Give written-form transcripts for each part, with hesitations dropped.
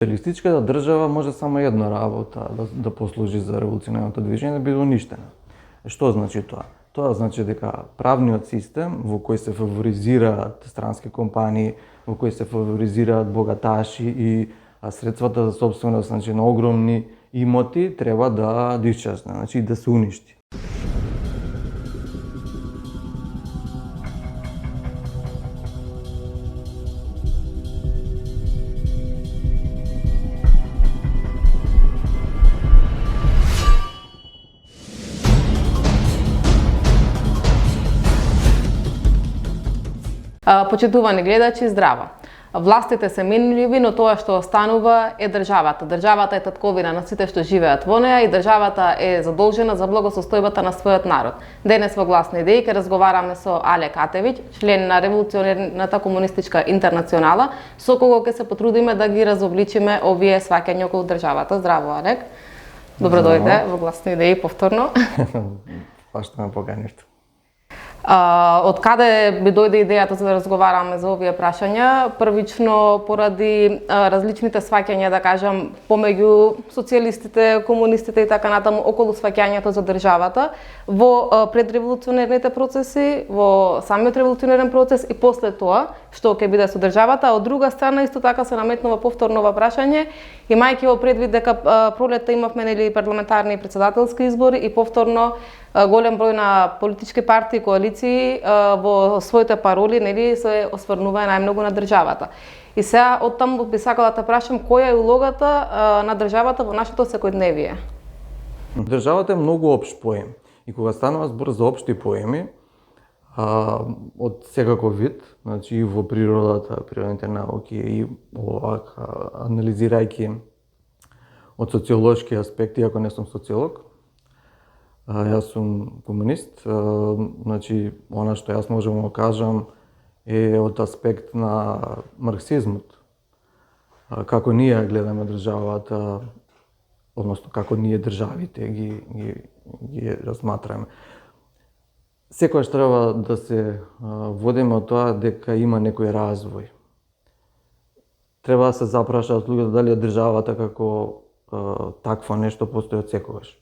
Социјалистичката држава може само една работа да послужи за револуционарното движење, да биде уништена. Што значи тоа? Тоа значи дека правниот систем во кој се фаворизираат странски компании, во кој се фаворизираат богаташи и средствата за сопственост, значи на огромни имоти, треба да исчезне, значи да се уништи. Почитувани гледачи, здраво! Властите се менливи, но тоа што останува е државата. Државата е татковина на сите што живеат во неа и државата е задолжена за благосостојбата на својот народ. Денес во Гласни идеи ќе разговараме со Але Катевиќ, член на Револуционерната комунистичка интернационала, со кого ќе се потрудиме да ги разобличиме овие сваќања околу државата. Здраво, Алек! Добро дојде во Гласни идеи повторно. Па што ме поканивте? Од каде би дојде идејата за да разговараме за овие прашања? Првично поради различните сваќања, да кажам, помеѓу социјалистите, комунистите и така натаму околу сваќањето за државата во предреволуционерните процеси, во самиот револуционерен процес и после тоа што ќе биде со државата. Од друга страна исто така се наметнува повторно прашање, имајќи во предвид дека пролетта имавме нели парламентарни и председателски избори и повторно голем број на политички партии и коалиции во своите пароли нели се осврнува најмногу на државата. И сега од таму би сакала да те прашам која е улогата на државата во нашето секојдневие? Државата е многу општ поем и кога станува збор за општи поеми од секаков вид, значи и во природата, природните науки и овака анализирајќи од социолошки аспекти, ако не сум социолог, јас сум комунист, значи она што јас можам да кажам е од аспект на марксизмот. Како ние гледаме државата, односно како ние државите ги разматраме. Секогаш треба да се водиме од тоа дека има некој развој. Треба да се запрашаат луѓето дали државата како такво нешто постои од секогаш.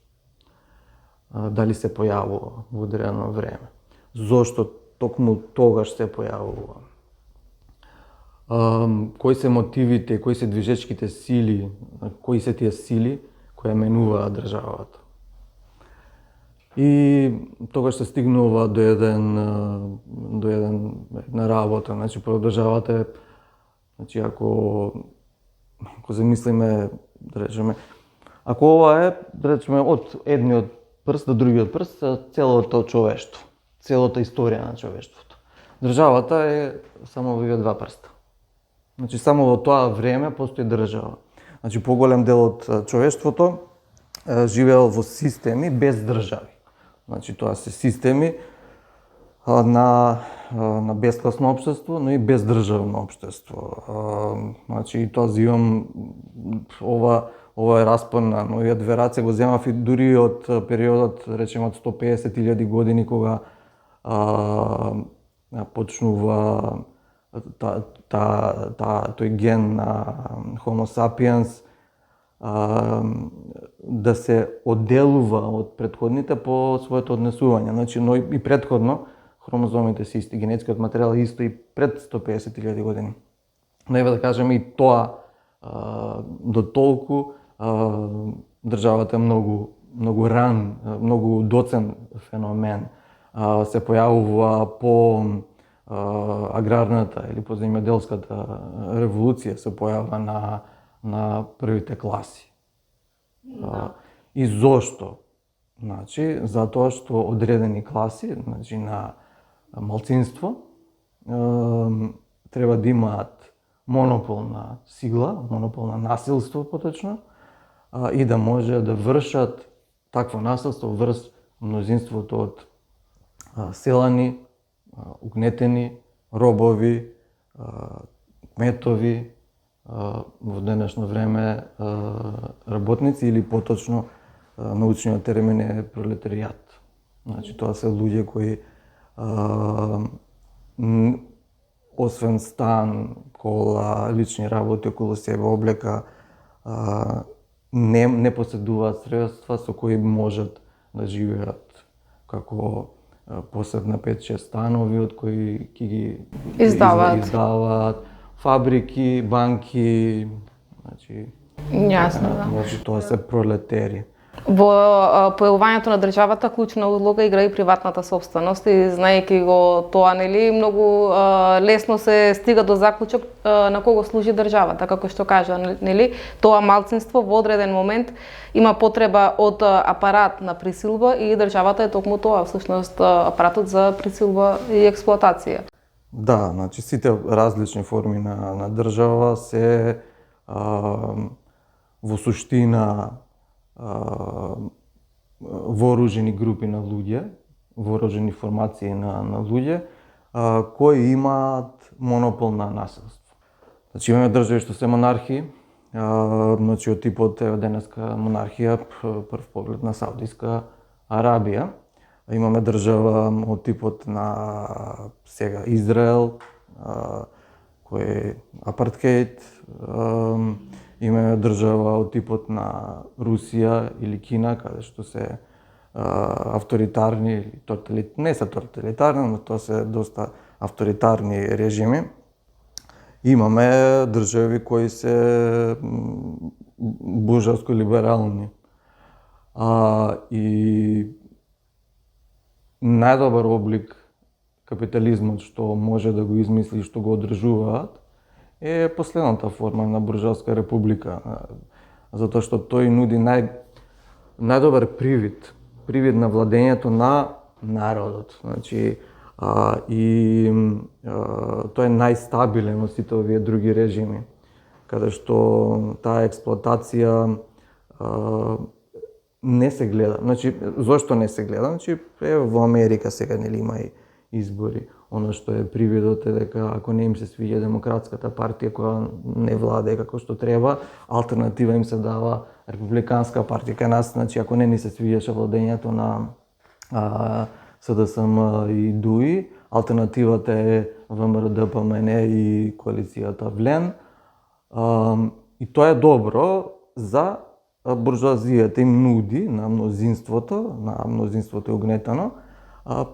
Дали се појавува во одредено време. Зошто токму тогаш се појавува. Кои се мотивите, кои се движечките сили, кои се тие сили кои менуваат државата. И тогаш се стигнува до една работа, значи прво државата е, значи ако замислиме, да речеме, ако ова е, да речеме, од едниот прст до другиот прст, целото човештво, целата историја на човештвото. Државата е само во овие два прста. Значи само во тоа време постои држава. Значи поголем дел од човештвото живеел во системи без држави. Значи тоа се системи на бескласно општество, но и бездржавно општество. Значи тоа зимам ова е распон на новија две раце, го земав и дури од периодот, речем, од 150.000 години, кога почнува тој ген на Homo sapiens да се одделува од претходните по своето однесување. Значи, но и претходно хромозомите се исти, генетскиот материјал е исто и пред 150.000 години. Но еве да кажеме и тоа до толку државата е многу ран, многу доцен феномен. Се појавува по аграрната или по земјоделската револуција, се појавува на првите класи. И зошто? Значи, затоа што одредени класи, значи на малцинство, треба да имаат монопол на сила, монопол на насилство поточно, и да може да вршат такво насилство врз мнозинството од селани, угнетени, робови, кметови, во денешно време работници или поточно научниот термин е пролетаријат. Значи тоа се луѓе кои освен стан, кола, лични работи околу себе, облека, не поседуваат средства со кои можат да живеат како посебна 5-6 станови од кои ќе ги издаваат фабрики, банки, значи Јасно, да. значи тоа се пролетери. Во појавувањето на државата клучна улога игра и приватната собственост и знаејќи го тоа, нели, многу лесно се стига до заклучок на кого служи државата, како што кажа, нели, тоа малцинство во одреден момент има потреба од апарат на присилба и државата е токму тоа, всушност апаратот за присилба и експлоатација. Да, значи сите различни форми на држава се во суштина вооружени групи на луѓе, вооружени формации на луѓе кои имаат монопол на насилство. Значи имаме држави што се монархии, значи од типот денеска монархија, прв поглед на Саудиска Арабија. Имаме држава од типот на сега Израел, кој е апартхеид. Имаме држава од типот на Русија или Кина, каде што се авторитарни или не се тоталитарни, но тоа се доста авторитарни режими. Имаме држави кои се буржуаско либерални. И најдобар облик капитализмот што може да го измисли и што го одржуваат е последната форма на буржуаска република, затоа што тој нуди најдобар привид на владењето на народот. Значи, тој е најстабилен од сите овие други режими, каде што таа експлоатација не се гледа. Значи, зошто не се гледа? Значи, во Америка сега нели има и избори. Оно што е привидот е дека ако не им се свиѓа демократската партија која не владее како што треба, алтернатива им се дава републиканска партија. Кај нас, значи, ако не ни се свиѓаше владењето на СДСМ и ДУИ, алтернативата е ВМРО ДПМН и коалицијата Влен. И тоа е добро за буржуазијата, им нуди на мнозинството е угнетено,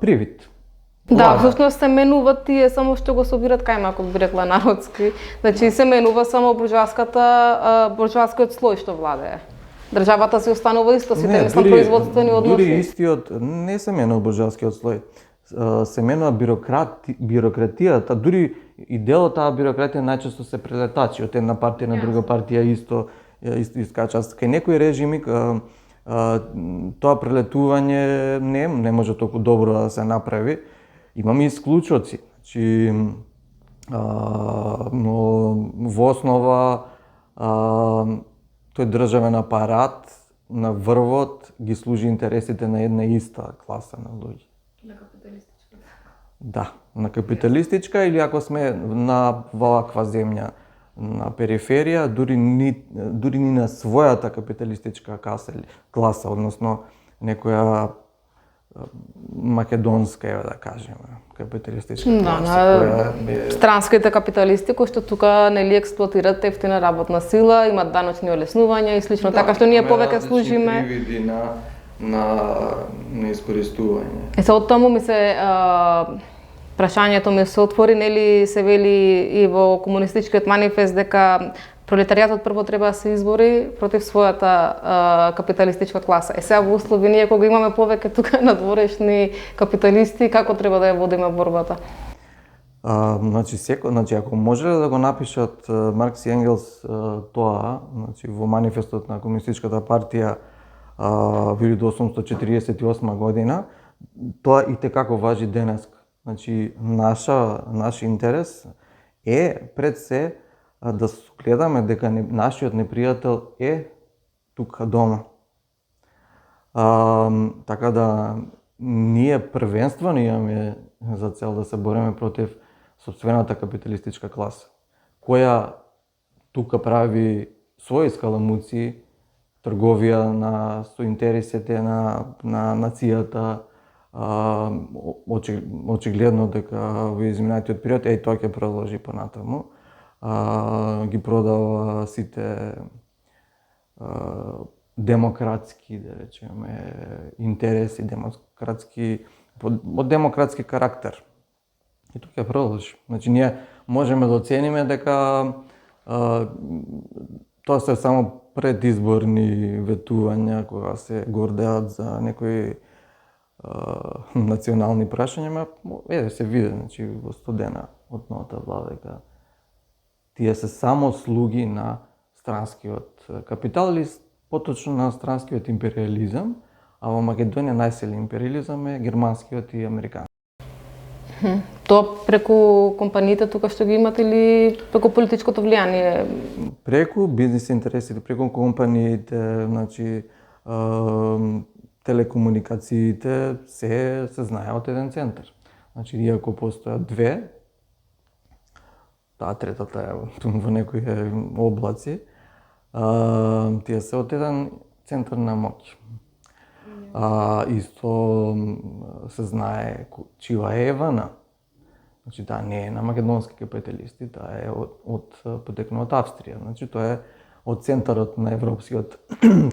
привид. Да, всушност се менуваат тие само што го собират кајмакот, би рекла народски. Значи се менува само буржуаскиот слој што владее. Државата си останува исто, сите не производствени односи. Дури истиот не се менува буржуаскиот слој. Се менува бирократијата, дури и дел од таа бирократија најчесто се прелетачи од една партија на друга партија исто искачат. Кај некои режими тоа прелетување не може толку добро да се направи. Имаме исклучоци, значи, но во основа тој државен апарат на врвот ги служи интересите на една иста класа на луѓе. На капиталистичка. Да, на капиталистичка или ако сме на ваква земја на периферија, дури ни на својата капиталистичка класа, односно некоја македонска, да кажеме, капиталистичка класа. Странските капиталисти кои што тука нели експлоатираат ефтина работна сила, имаат даночни олеснувања и слично, така што ние повеќе служиме привиди на искористување. Се од таму ми се прашањето ми се отвори, нели се вели и во комунистичкиот манифест дека пролетаријатот прво треба да се избори против својата капиталистичка класа. Сега во услови ние кога имаме повеќе тука надворешни капиталисти, како треба да ја водиме борбата? Значи ако можеле да го напишат Маркс и Енгелс тоа, значи во манифестот на комунистичката партија во 1848 година, тоа и текако важи денеска. Значи наш интерес е пред се да гледаме дека нашиот непријател е тука дома. Така да ние првенствено имаме за цел да се бориме против сопствената капиталистичка класа, која тука прави своји скаламуци, трговија со интересите на нацијата, очигледно дека во изминатиот период, тоа ќе продолжи понатаму, ги продава сите демократски, да речеме, интереси, од демократски карактер. И тука ќе продолжи. Значи, ние можеме да оцениме дека тоа се само предизборни ветувања кога се гордеат за некои национални прашања, се види, значи, во студена од новата влада дека тие се само слуги на странскиот капитал или поточно на странскиот империализам, а во Македонија најсилен империализам е германскиот и американски. Тоа преку компаниите тука што ги имат или преку политичкото влијание? Преку бизнис интересите, преку компаниите, значи телекомуникациите се знае од еден центар. Значи, иако постојат две, таа третата е во некои облаци, тие се од еден центар на моќ. Исто се знае чија е Евана. Значи, таа не е на македонски капиталисти, таа е потекнува од Австрија. Значи, тоа е од центарот на европскиот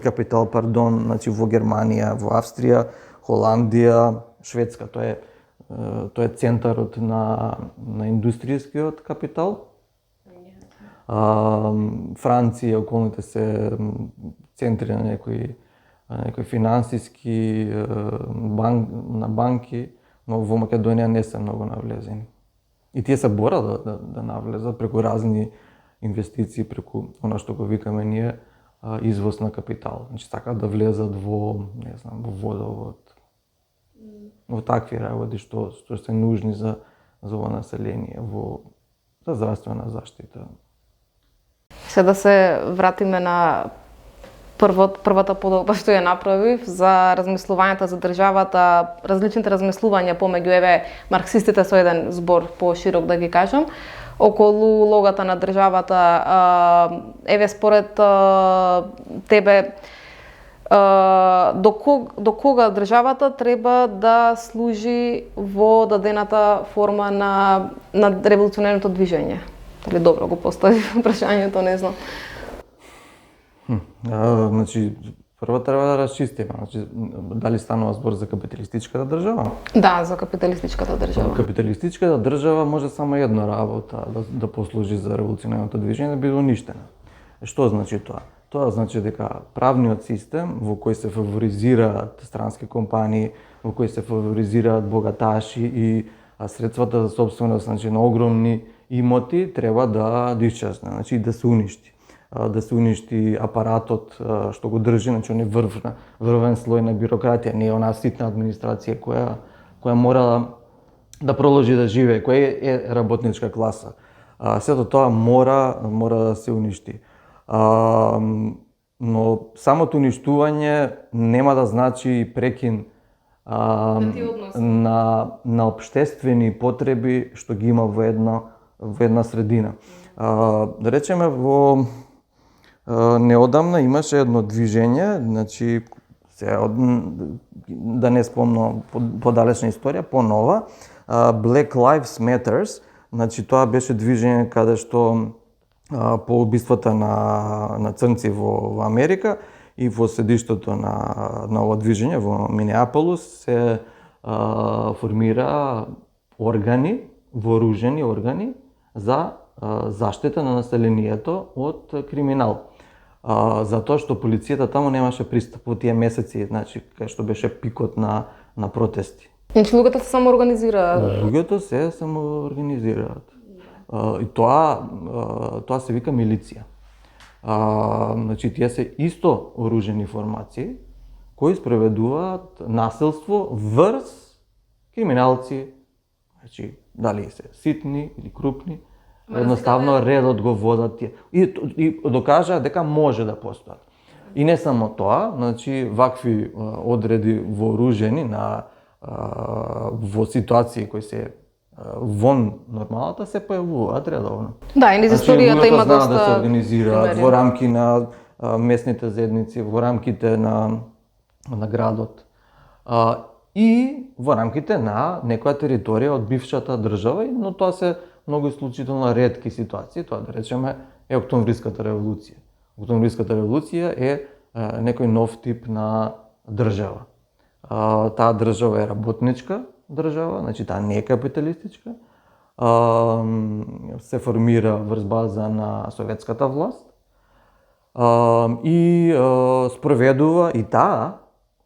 капитал, значи во Германија, во Австрија, Холандија, Шведска. Тоа е центарот на индустријскиот капитал. Франција, околните се центри на некои финансиски на банки, но во Македонија не се многу навлезени. И тие се борат да навлезат преку разни инвестиции, преку она што го викаме ние извоз на капитал. Значи, сакаат да влезат во водовод, во такви работи што се нужни за ово население, за здравствена заштита. Се да се вратиме на првата подоба што ја направив за размислувањата за државата, различните размислувања помеѓу марксистите со еден збор поширок да ги кажам, околу улогата на државата, според тебе до кога државата треба да служи во дадената форма на револуционерното движење? Дали добро го поставив прашањето, не знам. Значи, прво треба да расчистиме, значи, дали станува збор за капиталистичката држава? Да, за капиталистичката држава. Капиталистичката држава може само една работа да послужи за револуционерното движење, да биде уништена. Што значи тоа? Тоа значи дека правниот систем во кој се фаворизираат странски компании, во кој се фаворизираат богаташи и средствата за сопственост, значи, на огромни имоти треба да исчезне, значи да се уништи. Да се уништи апаратот што го држи, значи оној врвен слој на бирократија, не е онаа ситна администрација која мора да продолжи да живее, која е работничка класа. Сето тоа мора да се уништи. Но самото уништување нема да значи прекин на општествени потреби што ги има во една средина. Да речеме, во неодамна имаше едно движење, значи, да не спомнам подалечна историја, понова, Black Lives Matters, значи тоа беше движење каде што по убиствата на црнци во Америка и во седиштето на ова движење во Минеаполис се формира вооружени органи за заштита на населението од криминал. Затоа што полицијата таму немаше пристап во тие месеци, значи, кај што беше пикот на протести. Значи, луѓето се самоорганизираат? Луѓето се самоорганизираат. И тоа се вика милиција. Значи, тие се исто оружени формации кои спроведуваат насилство врз криминалци, значи, дали се ситни или крупни, едноставно редот го водат тие. И докажаа дека може да постојат. И не само тоа, значи, вакви одреди вооружени во ситуации кои се вон нормалната се појавуваат редовно. Да, и низ историјата има доста да се организираат во рамки на местните заедници, во рамките на градот. И во рамките на некоја територија од бившата држава, но тоа се многу исклучително ретки ситуации, тоа да речеме е Октомвриската револуција. октомвриската револуција е некој нов тип на држава. Таа држава е работничка држава, значи таа не е капиталистичка. Се формира врз база на советската власт и спроведува и таа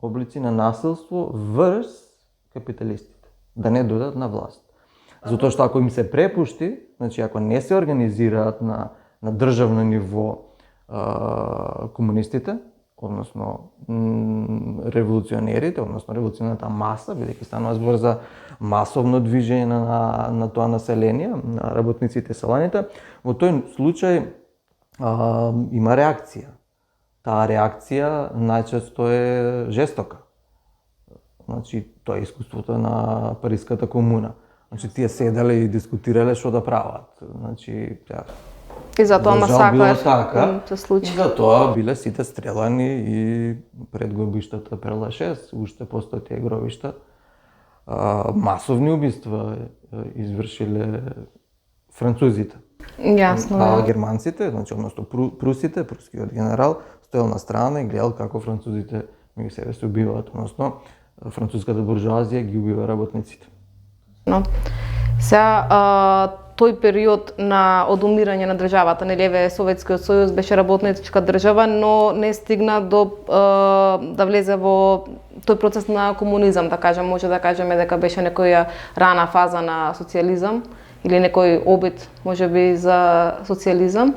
облици на насилство врз капиталистите, да не дојдат на власт. Затоа што ако им се препушти, значи ако не се организираат на државно ниво комунистите, односно револуционерите, односно револуционерната маса, бидејќи станува збор за масовно движење на тоа население, на работниците и селаните, во тој случај има реакција. Таа реакција најчесто е жестока. Значи, тоа е искуството на Париската комуна. Значи, тие седеле и дискутирале што да прават. Значи, и затоа масакар се случи. И затоа биле сите стрелани и пред гробиштата Перла 6, уште постои тие гробишта. Масовни убиства извршиле французите. Јасно. А германците, значи односно прусите, прускиот генерал стоел на страна и гледал како французите меѓу себе се убиваат, односно француската буржоазија ги убива работниците. Но тој период на одумирање на државата, нели Советскиот сојуз беше работничка држава, но не стигна до да влезе во тој процес на комунизам, да кажем, може да кажеме дека беше некоја рана фаза на социјализам или некој обид, можеби, за социјализам.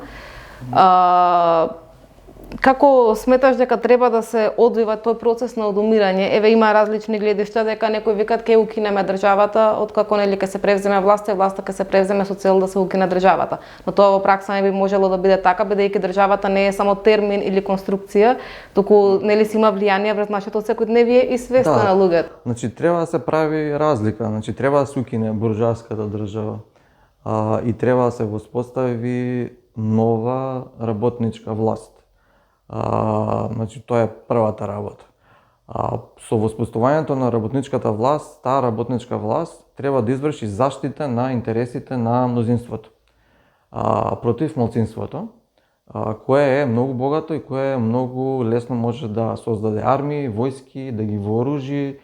Како сметаш дека треба да се одвива тој процес на одумирање? Еве има различни гледишта дека некои викат ке укинеме државата, откако нели ке се превземе власта, власта ке се превземе со цел да се укине државата. Но тоа во пракса не би можело да биде така, бидејќи државата не е само термин или конструкција, туку нели си има влијание врз нашето секојдневие и свеста на луѓето. Значи треба да се прави разлика, значи треба да се укине буржоаската држава и треба да се воспостави нова работничка власт. Значи тоа е првата работа. Со воспоставувањето на работничката власт, таа работничка власт треба да изврши заштита на интересите на мнозинството против малцинството, кое е многу богато и кое многу лесно може да создаде армии, војски, да ги вооружи,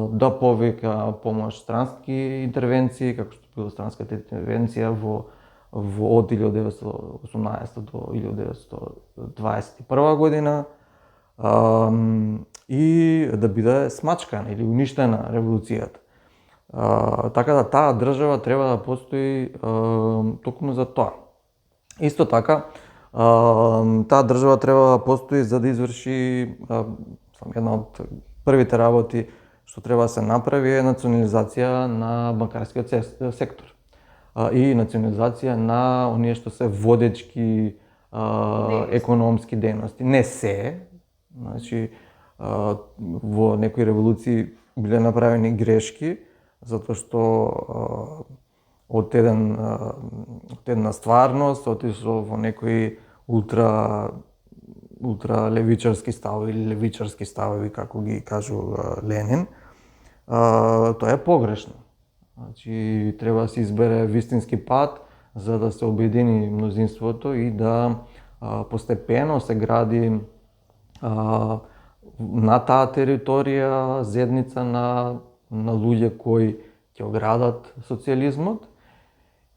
да повика помош странски интервенции, како што била странската интервенција од 1918 до 1921 година и да биде смачкана или уништена револуцијата. Така да таа држава треба да постои токму за тоа. Исто така, таа држава треба да постои за да изврши една од првите работи што треба да се направи е национализација на банкарскиот сектор и национализација на оние што се водечки економски дејности. Не се, значи во некои револуции биле направени грешки, затоа што од една стварност отишло во некои ултра левичарски ставови или левичарски ставови, како ги кажува Ленин. Тоа е погрешно. Значи, треба да се избере вистински пат за да се обедини мнозинството и да постепено се гради на таа територија зедница на луѓе кои ќе оградат социјализмот.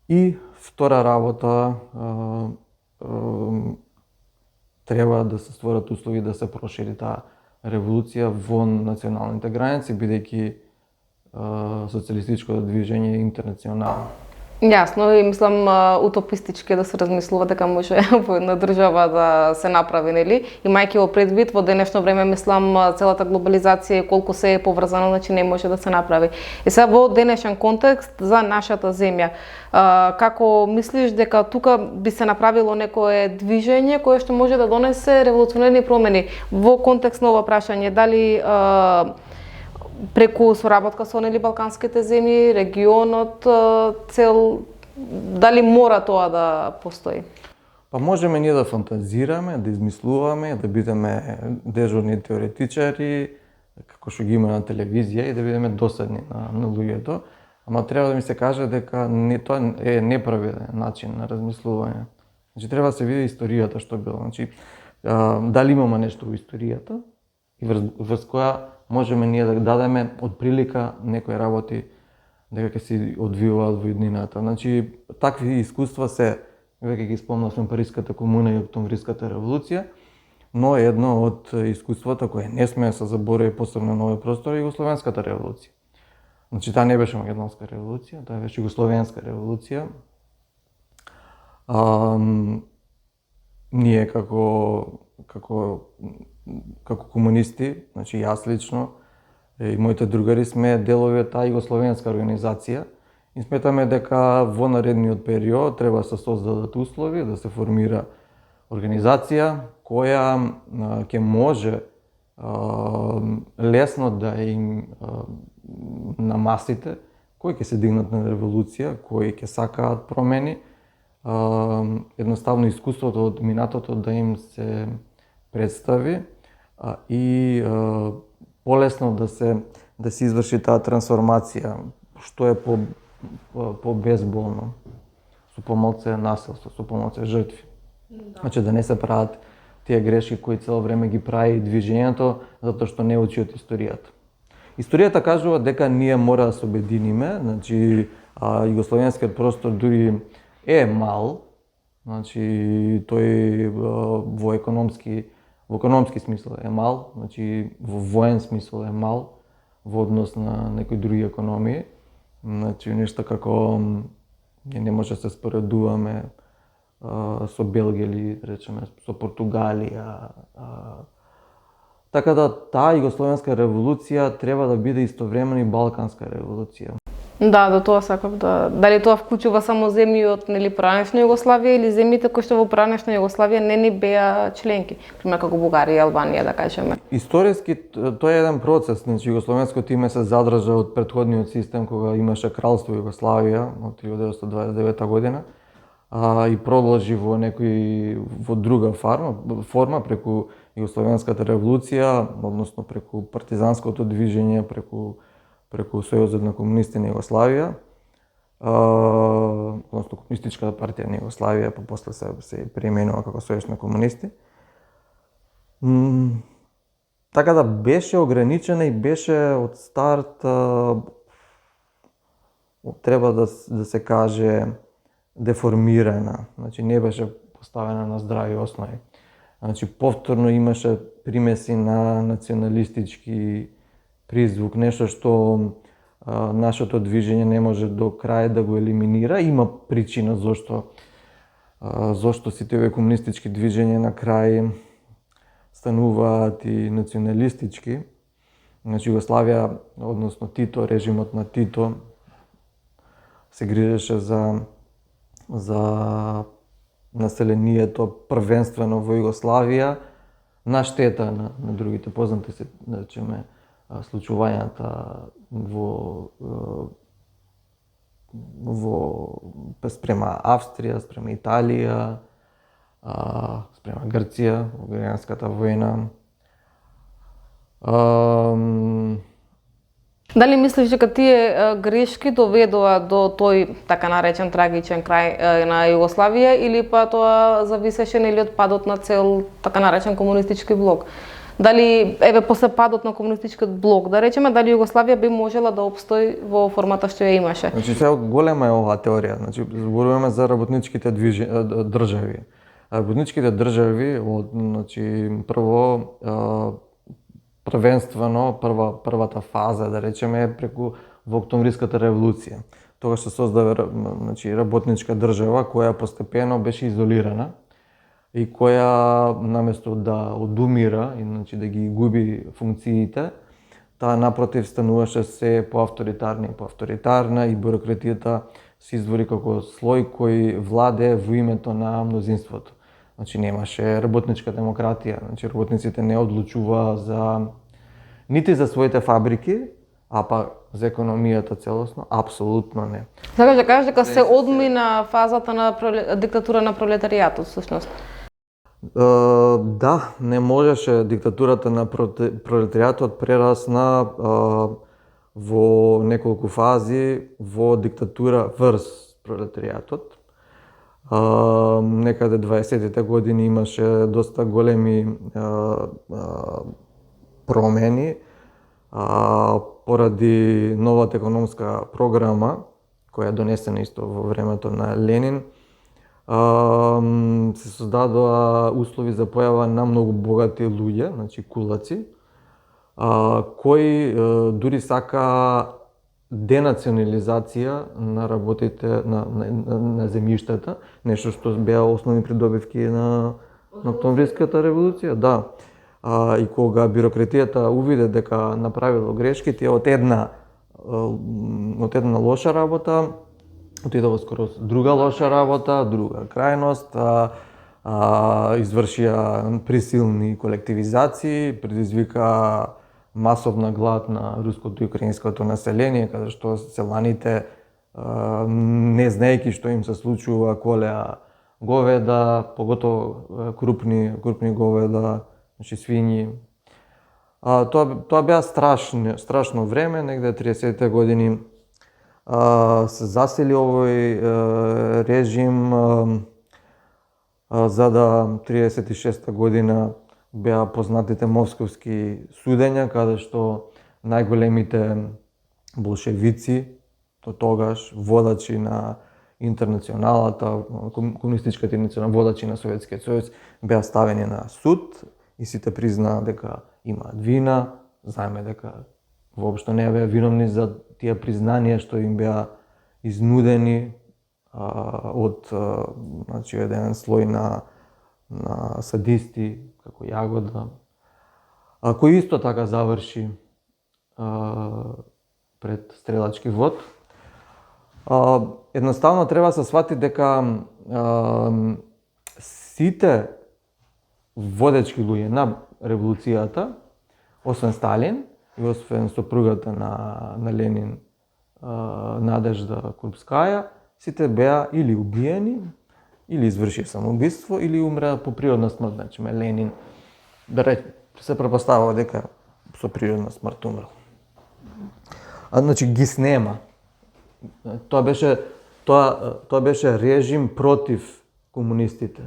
И втора работа, треба да се створат услови да се прошири таа револуција во националните граници, бидејќи социјалистичкото движење е интернационално. Јасно, и мислам утопистички да се размислува дека може во една држава да се направи, нели? Имајќи во предвид во денешно време, мислам, целата глобализација и колку се е поврзано, значи не може да се направи. И сега во денешен контекст за нашата земја, како мислиш дека тука би се направило некое движење кое што може да донесе револуционерни промени во контекст на ова прашање, дали преку соработка со балканските земји, регионот, цел, дали мора тоа да постои? Па можеме ние да фантазираме, да измислуваме, да бидеме дежурни теоретичари, како што ги има на телевизија и да бидеме досадни на луѓето, ама треба да ми се каже дека тоа е неправилен начин на размислување. Значи треба да се види историјата што било. Значи дали имаме нешто во историјата и врз која можеме ние да дадеме од прилика некои работи дека ќе се одвиваат во иднината. Значи такви искуства се, веќе ги спомнавме Париската комуна и Октомвриската револуција, но едно од искуствата кое не сме да се заборави посебно на овој простор е Југословенската револуција. Значи таа не беше Македонска револуција, таа беше Југословенска револуција. Ние како комунисти, значи јас лично и моите другари сме делови од таа југословенска организација и сметаме дека во наредниот период треба да се создадат услови да се формира организација која ќе може лесно да им на масите кои ќе се дигнат на револуција, кои ќе сакаат промени, едноставно искуството од минатото да им се представи и полесно да се изврши таа трансформација, што е по безболно, со помалце насилство, со помалце жртви. Значи да не се прават тие грешки кои цело време ги прави движењето затоа што не учи од историјата. Историјата кажува дека ние мора да се обединиме, значи југословенскиот простор дури е мал, значи тој во економски смисол е мал, значи во воен смисол е мал во однос на некои други економии. Значи нешто како не може да се споредуваме со Белгија или речеме со Португалија. Така да таа југословенска револуција треба да биде истовремено и балканска револуција. Да, до тоа сакав да... Дали тоа вклучува само земји од пранешна Југославија или земјите кои што во пранешна Југославија не ни беа членки, пример како Бугарија и Албанија, да кажеме. Историски тоа е еден процес, значи југословенското име се задржа од претходниот систем кога имаше кралство Југославија од 1929 година и продолжи во друга форма преку Југословенската револуција, односно преку партизанското движење, преку Сојузот на комунисти на Југославија, односно Комунистичката партија на Југославија, после се преименува како Сојуз на комунисти. Така да беше ограничена и беше од старт, треба да се каже, деформирана. Значи не беше поставена на здрави основи. Значи повторно имаше примеси на националистички призвук, нешто што нашето движење не може до крај да го елиминира. Има причина зошто сите овие комунистички движења на крај стануваат и националистички. Значи Југославија, односно Тито, режимот на Тито се грижеше за населението првенствено во Југославија на штета на другите. Познати се, да речеме, случувањата спрема Австрија, спрема Италија, спрема Грција, во граѓанската војна. Дали мислиш дека тие грешки доведоа до тој така наречен трагичен крај на Југославија или па тоа зависеше нели од падот на цел така наречен комунистички блок? Дали после падот на комунистичкиот блок, да речеме, дали Југославија би можела да опстои во формата што ја имаше? Значи сега голема е оваа теорија. Значи зборуваме за работничките држави. Работничките држави, значи првенствено првата фаза, да речеме, е преку во Октомвриската револуција. Тогаш се создава, значи, работничка држава која постепено беше изолирана и која наместо да одумира и значи да ги губи функциите, таа напротив стануваше се поавторитарна и бюрократијата се извори како слој кој владее во името на мнозинството. Значи немаше работничка демократија, значи работниците не одлучуваа нити за своите фабрики, а па за економијата целосно, апсолутно не. Сакаш да кажеш дека се одмина фазата на диктатура на пролетаријатот, всушност? Да, не можеше диктатурата на пролетаријатот прерасна во неколку фази во диктатура врз пролетаријатот. Некаде 20-те години имаше доста големи промени поради новата економска програма, која е донесена исто во времето на Ленин. Се создадоа услови за појава на многу богати луѓе, значи кулаци, кои дури сака денационализација на работите на земјиштата, нешто што беа основни придобивки на Октомвриската револуција, да. И кога бирократијата увиде дека направило грешки, тие од една лоша работа отиде во скоро друга лоша работа, друга крајност, извршија присилни колективизации, предизвика масовна глад на руското и украинското население, каде што селаните, не знаејќи што им се случува, колеа говеда, поготово крупни говеда, значи свињи. Тоа беа страшно време, негде 30-те години се засили овој режим, за да 36-та година беа познатите московски судења, каде што најголемите болшевици, до тогаш водачи на интернационалата, комунистичката интернационала, водачи на Советскиот сојуз, беа ставени на суд и сите признаа дека имаат вина, знаеме дека воопшто не беа виновни за тие признанија што им беа изнудени од значи еден слој на садисти како Јагода, кој исто така заврши пред стрелачки вод. Едноставно треба да се свати дека сите водечки луѓе на револуцијата, освен Сталин и освен сопругата на Ленин, Надежда Крупскаја, сите беа или убиени, или изврши самоубиство, или умреа по природна смрт. Значи, Ленин, се препоставува дека со природна смрт умрел. Значи, ги снема. Тоа беше режим против комунистите.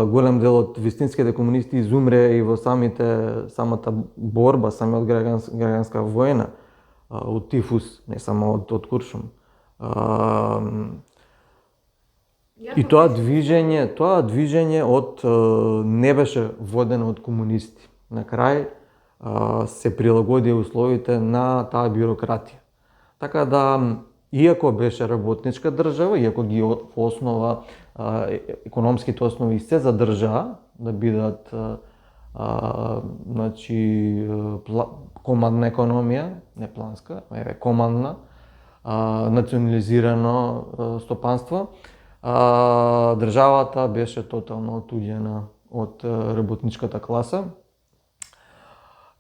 Голем дел од вистинските комунисти изумре и во самата борба, самиот граѓанска војна, од тифус, не само од куршум. И тоа движење не беше водено од комунисти. На крај се прилагодија условите на таа бюрократија. Така да, иако беше работничка држава, иако ги основа економските основи се задржаа да бидат значи командна економија, не планска, командна, национализирано стопанство, државата беше тотално отуѓена од работничката класа.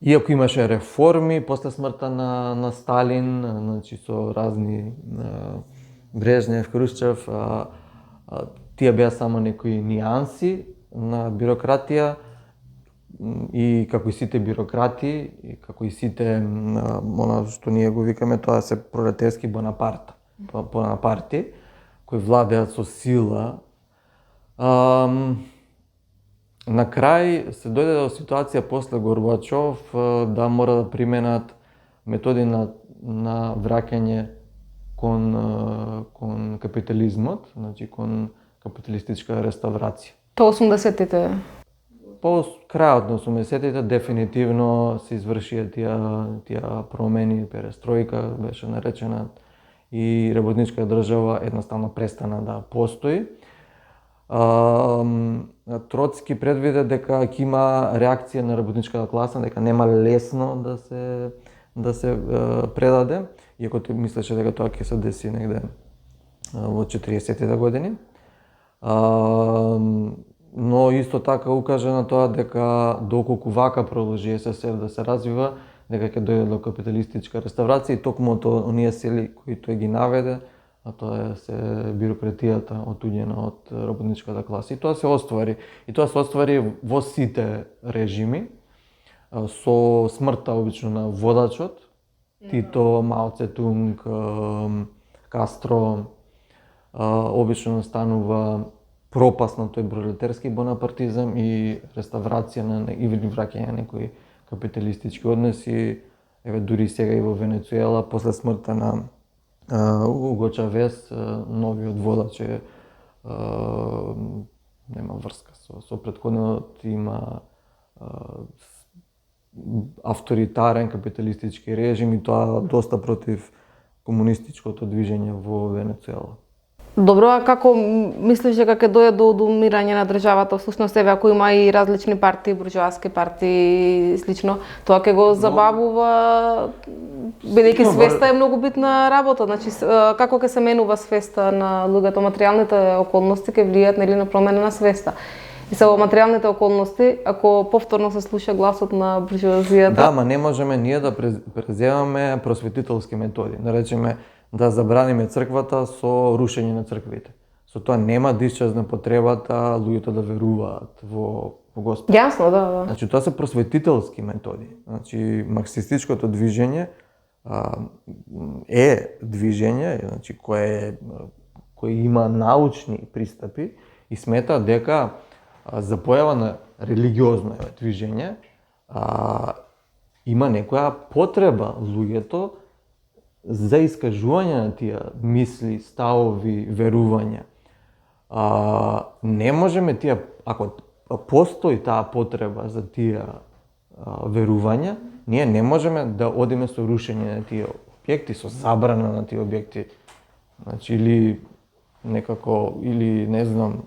Иако имаше реформи после смртта на Сталин, значи со разни Брежнев, Хрушчев, тие беа само некои нијанси на бюрократија и како и сите бюрократи, и како и сите она што ние го викаме, тоа се пролетарски Бонапарти, кои владеат со сила. На крај се дојде до ситуација после Горбачов да мора да применат методи на враќање кон капитализмот, значи кон капиталистичка реставрација. По 80-тите? По крајот на 80-тите дефинитивно се извршија тие промени, перестројка беше наречена, и работничка држава едноставно престана да постои. Троцки предвиде дека ќе има реакција на работничката класа, дека нема лесно да се предаде, иако тој мислеше дека тоа ќе се деси негде во 40-тите години. Но исто така укаже на тоа дека доколку вака продолжи СССР да се развива, дека ќе дојде до капиталистичка реставрација и токму од оние сили кои тој ги наведе, а тоа е бюрократијата отуѓена од работничката класа. И тоа се оствари. И тоа се оствари во сите режими, со смртта обично на водачот, Тито, Мао Цетунг, Кастро, обично настанува пропаст на тој пролетарски бонапартизам и реставрација или враќање на некои капиталистички односи. Еве дури сега и во Венецуела после смртта на Уго Чавес, новиот водач нема врска со претходниот, има авторитарен капиталистички режим и тоа доста против комунистичкото движење во Венецуела. Добро, а како мислиш дека ќе дојде до одумирање на државата? Всушност, еве, ако има и различни партии, буржоаски партии и слично, тоа ќе го забавува, бидејќи свеста е многу битна работа. Значи, како ќе се менува свеста на луѓето? Материјалните околности ќе влијаат нели на промена на свеста. И се во материјалните околности, ако повторно се слуша гласот на буржоазијата... Да, ма не можеме ние да преземаме просветителски методи. Да речеме, да забраниме црквата со рушење на црквите. Со тоа нема да исчезне потребата луѓето да веруваат во Господ. Јасно, да. Значи, тоа се просветителски методи. Значи, марксистичкото движење е движење, значи, кое има научни пристапи и смета дека за појава на религиозно движење има некоја потреба луѓето за искажување на тие мисли, ставови, верувања. Не можеме тие, ако постои таа потреба за тие верувања, ние не можеме да одиме со рушење на тие објекти, со забрана на тие објекти. Значи, или некако, или не знам,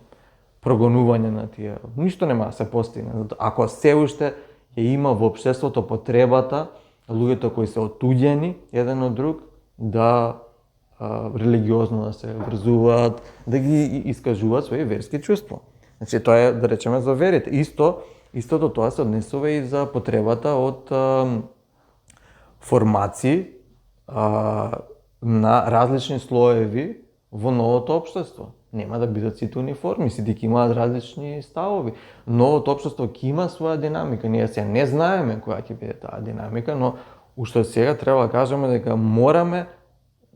прогонување на тие. Ништо нема да се постигне. Ако се уште ја има во општеството потребата луѓето кои се отуѓени еден од друг да религиозно да се врзуваат, да ги искажуваат своји верски чувства. Значи, тоа е, да речеме, за верите. Истото тоа се однесува и за потребата од формации на различни слоеви во новото општество. Нема да бидат сите униформи, сите ќе имаат различни ставови. Новото општество ќе има своја динамика. Ние сега не знаеме која ќе биде таа динамика, но уште сега треба да кажеме дека мораме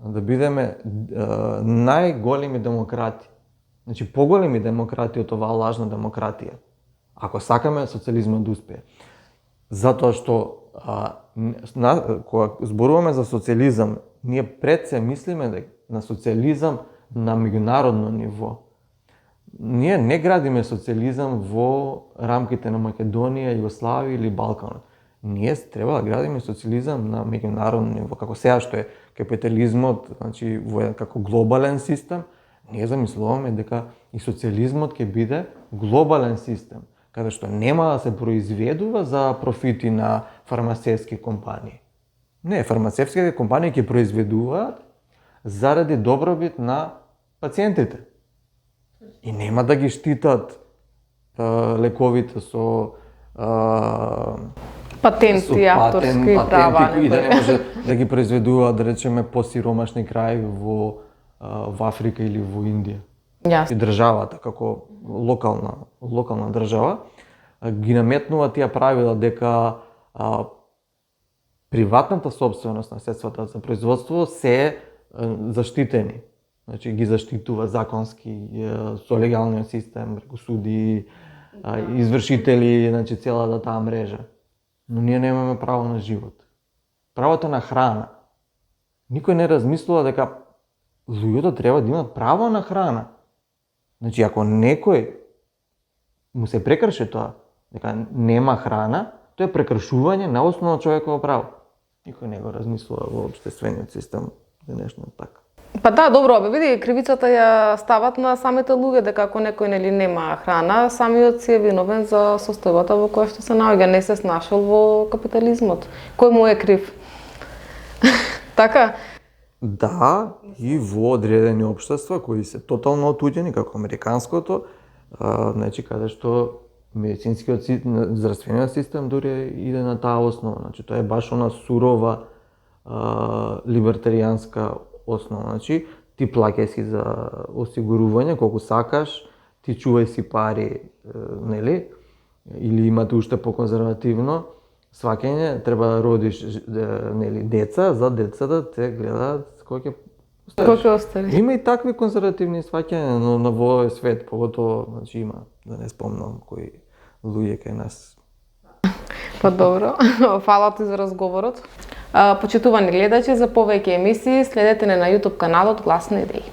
да бидеме најголеми демократи. Значи, поголеми демократи од оваа лажна демократија. Ако сакаме социјализмот да успее. Затоа што кога зборуваме за социјализам, ние пред се мислиме на социјализам на меѓународно ниво. Ние не градиме социјализам во рамките на Македонија, Југославија или Балканот. Ние треба да градиме социјализам на меѓународно ниво, како сега што е капитализмот, значи во еден како глобален систем, ние замислуваме дека и социјализмот ќе биде глобален систем, каде што нема да се произведува за профити на фармацевтски компании. Не, фармацевтските компании ќе произведуваат заради добробит на пациентите. И нема да ги штитат лековите со патенти, авторски права. И да не може да ги произведуваат, да речеме, посиромашни краји во Африка или во Индија. Јасно. И државата, како локална држава, ги наметнува тие правила дека приватната собственост на средствата за производство се заштитени. Значи ги заштитува законски со легалниот систем, преку суди, извршители, значи целата таа мрежа. Но ние немаме право на живот. Правото на храна. Никој не размислува дека луѓето треба да имат право на храна. Значи, ако некој му се прекрши тоа, дека нема храна, тоа е прекршување на основно човеково право. Никој не го размислува во општествениот систем денешно така. Па да, добро, види, кривицата ја стават на самите луѓе, дека ако некој нели нема храна, самиот си е виновен за состојбата во која што се наоѓа, не се снашол во капитализмот. Кој му е крив? Така? Да, и во одредени општества кои се тотално отуѓени, како американското, значи каде што медицинскиот здравствениот систем дури иде на таа основа. Значи тоа е баш она сурова либертаријанска основа. Значи ти плаќај си за осигурување колку сакаш, ти чувај си пари, нели? Или имате уште поконзервативно сваќање, треба да родиш нели деца, за децата те гледаат кој ќе Кој ќе остари? Има и такви конзервативни сваќања, но на во овој свет поготово, значи има, да не спомнам кои луѓе кај нас. Па добро, фала ти за разговорот. Почитувани гледачи, за повеќе емисии следете на YouTube каналот Глас на идеи.